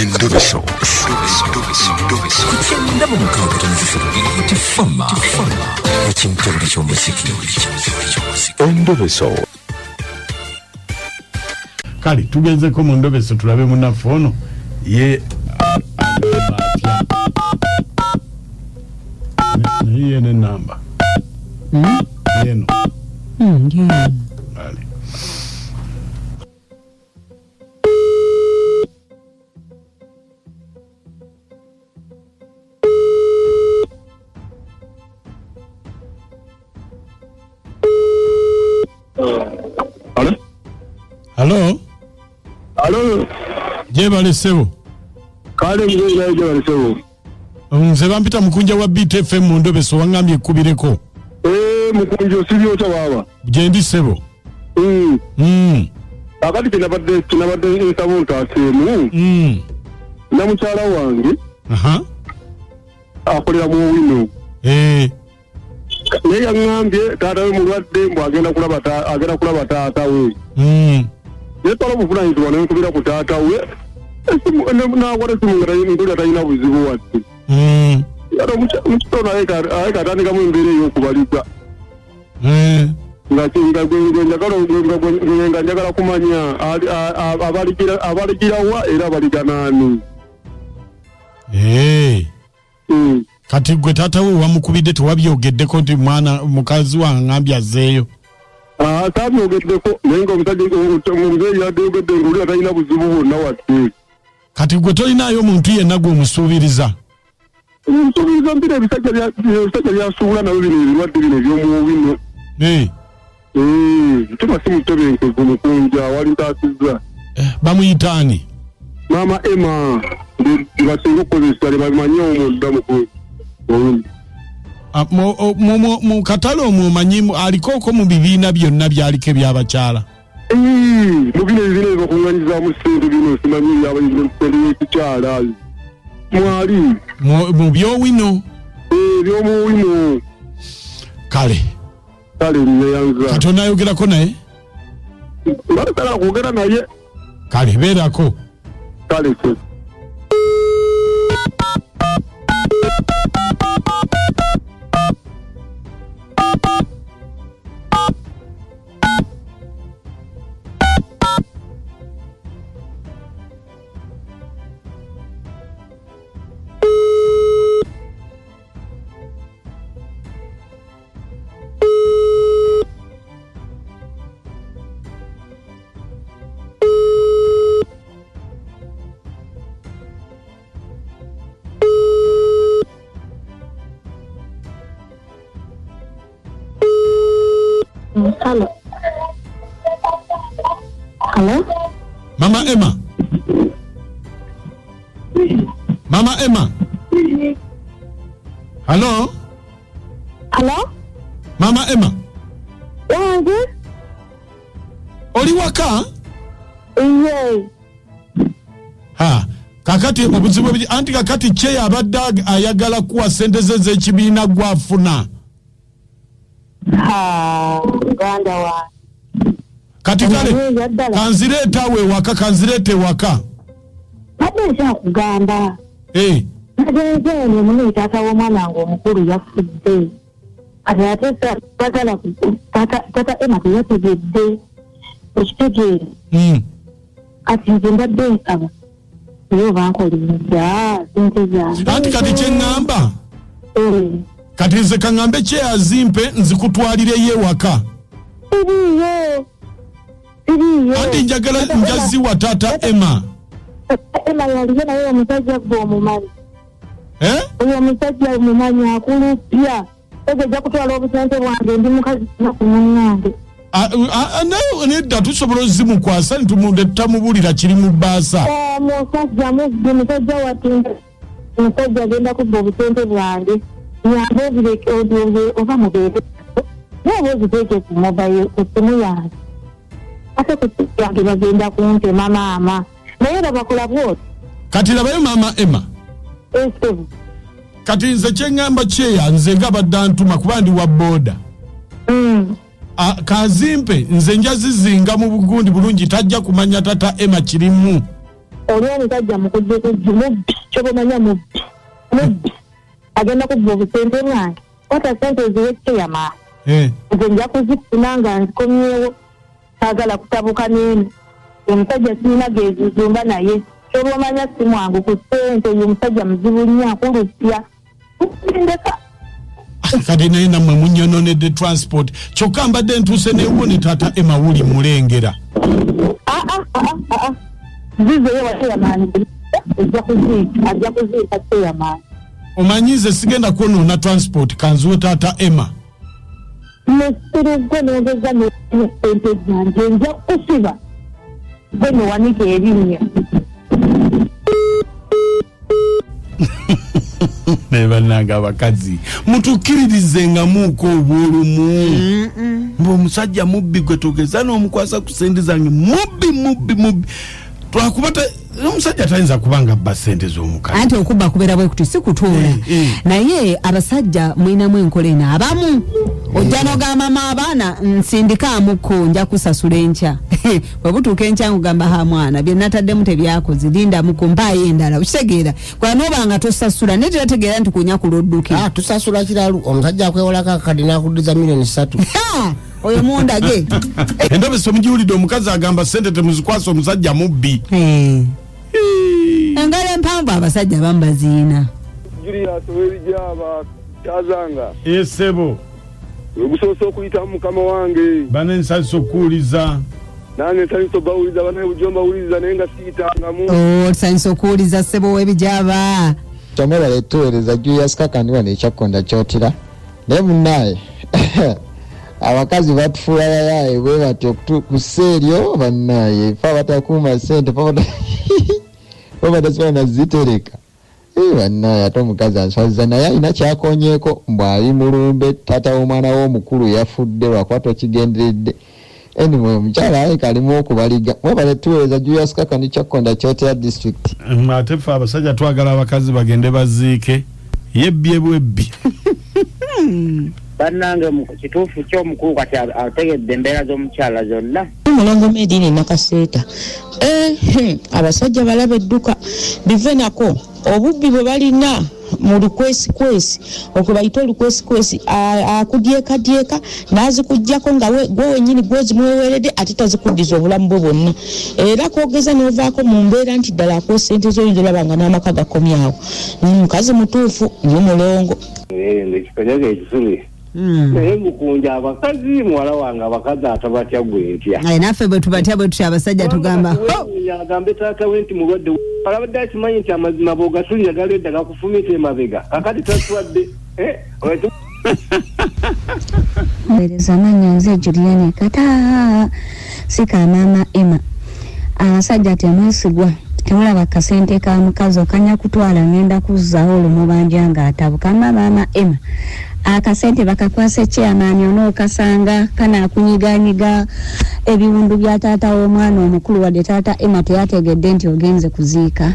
Endobeso. Kugenda mu mukaaga tifama ekintu ky'omuziki. Endobeso. Kali tugezeko mu Endobeso tulabe munafu ono ye ye ne namba yeno Kali Hello? Hello? Jebale sebo. Kale mwenye jebale sebo. Nze bampita Mukunja wa BTFM mu Endobeso wangambye kubireko. Mukunja sibyo cha baba. Jendi sebo. Akati kinabadde nsabunta asemu. Na mukyala wange. Akolera mu wino. Naye ngambye taata we mulwadde mbu agenda kulaba taata we. Yetolo muvunanyizibwa n'enkubira ku taata we n'akwata esimu nga nkuli talina buzibu wadde. Mukito naye katandikamu embeera ey'okubaliza. Nga njagala kumanya abaligira wa era abaliga naani. Kati gwe taata we wamukubidde tewabyogeddeko nti mwana mukazi wange ngambye azzeeyo. Taabyogeddeko naye nga omuzeeyi yaddeyogedde ng'oli atalina buzibu bwonna wadde. Kati gwe tolinaayo omuntu yenna gw'omusuubiriza? Omusuubiriza mpira ebisajja byasuubula nabyo bino ebirwadde bino eby'omu bino. Tuma si mutebenkevu Mukunja wali ntaasizza. Bamuyitaani? Maama Emma basinga okukozesa lebamanye omudda Mukunja. Mukatale omwo omanyi alikooko mu bibiina byonna byaliko ebyabakyala. Mu bino ebibiina ebibakuŋŋanyizaamu ssente bino simanyi ekikyala. Mwali. Mu byowino? By'omuwino. Kale nneyanza. Kati onaayogerako naye? Baletala kwogera naye. Kale beerako. Kale se. Hello. Hello? Mama Emma. Mama Emma. Hello? Hello? Mama Emma. Wange? Oli waka? Yiii. Kakati obuzibu anti kakati kye abadde ayagala kuwa sente ze z'ekibiina gwafuna. Uganda wa. Kati kale kanzireeta we waka kanzireete waka. Ate nja kugamba. Nagenze ne muno taata w'omwana wange omukulu yafudde. Ate bagala tata Emma teyategedde. Ekitegeere. Ati nze mbadde nsaba. Yo bankolera sente zange. Anti kati kye ngamba. Kati nze kaŋŋambe kyeyazimpe nzikutwalire ye waka. Siriiyo. Anti njagala njaziwa taata Emma. Emma yaliyo naye omusajja gwe omumanyi. Oyo omusajja omumanyi akulupya. Ojja kutwala obusente bwange ndi mukazi ku munnange. Nedda tusobola ozimukwasa ntumudde tutamubulira kiri mu bbaasa. Musajja mubbi musajja watinda. Musajja agenda kubba obusente bwange. Nyambe obireke oba mubeere. Naye oziteeke ku mobile essimu yange. Ate ku yange bagenda kuntema maama. Naye babakola bwoti. Kati labayo maama Emma. Kati nze kyeŋŋamba kyeya nze nga baddantuma kuba ndi wa booda. Kazimpe nze njazizinga mu bugundi bulungi tajja kumanya tata Emma kirimu. Olwani tajja mukujje mubbi kyobamanya mubbi agenda kubba obusente bwange wata sente eziwekke yama nze nja kuzifuna nga nzikomyewo saagala kutabuka n'eno omusajja sirina gezizumba naye kyobamanya si mwangu ku ssente ye omusajja muzibu nnyo akulupya ndeka kati naye nammwe munyononedde transport kyokka mbadde ntuuse newuuni taata Emma wuli mulengera zizeyo wateyamaani ajja kuziika teyamaani omanyize sigenda kwonoona transport kanziwe taata Emma nesirugwe nogeza nesente zange nja kusiba gwe newanika erinnya nebannanga abakazi mutukkiririzenga muuko obwolumu ng'omusajja mubbi gwe tugeza n'omukwasa ku sente zange mubbi twakubata omusajja tayinza kubanga bba sente z'omukazi anti okubba kubeera bwe kuti si kutuula naye abasajja mwinamu enkola eno abamu ojja n'ogamba abaana nsindikaamuko nja kusasula enkya bwe butuuka enkya ngugamba ha mwana bye nataddemu tebyakoze lindamuko mpaayo endala okitegeera kwa noobanga tosasula naye terategeera nti kunya kulodduke tusasula kiralu omusajja akwewolako akakadi n'akuddiza $3,000,000 oyo mundage Endobeso mugiwulidde omukazi agamba sente temuzikwasa omusajja mubbi engalo empanvu abasajja bambaziina Julius Werijaba Kyazanga esebo ogusoose okuyita mukama wange bane nsalisa okuwuliza nange nsalisa obawuliza banaye bujomba wuliza naye nga siitangamu otusalisa okuwuliza ssebo w'ebijaba tomera letuweereza Julius kakandi wano ekyakkonda kyotira naye munnaye abakazi batufuula yayaye bwe batyo kuseeryo bannaye fa batakuuma sente fa batasobola nazitereka bannaye ate omukazi answaziza naye alina kyakonyeeko mbw'ali mulumbe taata w'omwana w'omukulu yafudde lwakwata okigenderedde anyway omukyala aye kalimu okubaliga mwebale tuweereza Julius kakandi kyakkonda kyotera district ate ffe abasajja twagala abakazi bagende baziike yebbye bwebbi bannange mu kituufu ky'omukulu kati ategedde embeera z'omukyala zonna mulongo medini nakaseeta abasajja balaba edduka bive nako obubbi bwe balina mu lukwesikwesi okubayita olukwesikwesi akudyekadyeka n'azikujjako nga gwe wenyini gwezimweweredde ate tazikuddiza obulamu bwe bwonna era kwogeza n'ovaako mu mbeera nti ddala akuwa sente z'oyinza olaba n'amaka gakomyawo mukazi mutuufu nnyo mulongo ekikonyage ekisuli naye Mukunja abakazi muwala wange abakazi atabatya gwe ntya naffe bwe tubatya bwe tutya abasajja tugamba agambe taata we nti mulwadde alabadde akimanyi nti amazima bw'ogasulira galedda gakufumita emabega kakati taswadde mbereza amanya nze Juliana kata sika mama Emma abasajja temwesigwa temulaba kasente ka mukazi okanya kutwala ngenda kuzzaawo olumubanja nga atabuka mama Emma akasente bakakwasa chairman ono kasanga kana kunyiganyiga ebiwundu bya taata w'omwana omukulu wadde taata Emma teyategedde nti ogenze kuziika